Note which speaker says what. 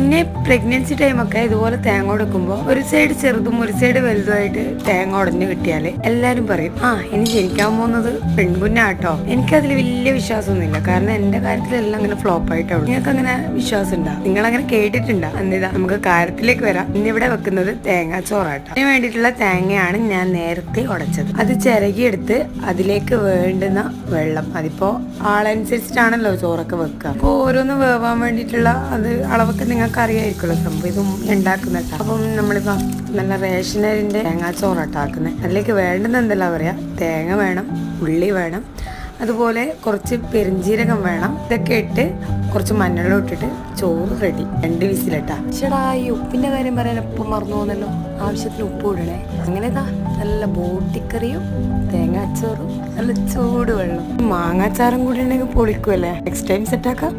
Speaker 1: മുന്നേ പ്രഗ്നൻസി ടൈമൊക്കെ ഇതുപോലെ തേങ്ങ ഉടക്കുമ്പോൾ ഒരു സൈഡ് ചെറുതും ഒരു സൈഡ് വലുതുമായിട്ട് തേങ്ങ ഉടഞ്ഞു കിട്ടിയാല് എല്ലാരും പറയും ഇനി ജനിക്കാൻ പോകുന്നത് പെൺകുഞ്ഞാട്ടോ. എനിക്കതിൽ വലിയ വിശ്വാസമൊന്നുമില്ല. കാരണം എന്റെ കാര്യത്തിലെല്ലാം അങ്ങനെ ഫ്ലോപ്പ് ആയിട്ടുള്ളൂ. നിങ്ങൾക്ക് അങ്ങനെ വിശ്വാസം ഉണ്ടാ? നിങ്ങൾ അങ്ങനെ കേട്ടിട്ടുണ്ടാ? എന്നിതാ നമുക്ക് കാര്യത്തിലേക്ക് വരാം. ഇന്നിവിടെ വെക്കുന്നത് തേങ്ങാച്ചോറാട്ടോ. അതിന് വേണ്ടിയിട്ടുള്ള തേങ്ങയാണ് ഞാൻ നേരത്തെ ഉടച്ചത്. അത് ചിരകിയെടുത്ത് അതിലേക്ക് വേണ്ടുന്ന വെള്ളം, അതിപ്പോ ആളനുസരിച്ചിട്ടാണല്ലോ ചോറൊക്കെ വെക്കുക. അപ്പൊ ഓരോന്ന് വേവാൻ വേണ്ടിയിട്ടുള്ള അത് അളവൊക്കെ നിങ്ങൾക്ക് അറിയായിരിക്കുമല്ലോ. സംഭവം ഇതും ഉണ്ടാക്കുന്നുണ്ട്. അപ്പം നമ്മളിപ്പോ നല്ല റേഷനരിന്റെ തേങ്ങാച്ചോറാട്ടാക്കുന്നത്. അതിലേക്ക് വേണ്ടുന്ന എന്തെല്ലാം പറയാ, തേങ്ങ വേണം, ഉള്ളി വേണം, അതുപോലെ കുറച്ച് പെരിഞ്ചീരകം വേണം. ഇതൊക്കെ ഇട്ട് കുറച്ച് മഞ്ഞളും ഇട്ടിട്ട് ചോറ് റെഡി. 2 വിസിലിട്ടാ. ചേടാ, ഈ ഉപ്പിന്റെ കാര്യം പറയാൻ എപ്പം മറന്നു പോകുന്നല്ലോ. ആവശ്യത്തിന് ഉപ്പ് ഇടണേ. അങ്ങനെതാ നല്ല ബോട്ടിക്കറിയും തേങ്ങാച്ചോറും നല്ല ചൂട് വെള്ളം, മാങ്ങാച്ചാറും കൂടി ഉണ്ടെങ്കിൽ പൊളിക്കുമല്ലേ. നെക്സ്റ്റ് ടൈം സെറ്റാക്കാം.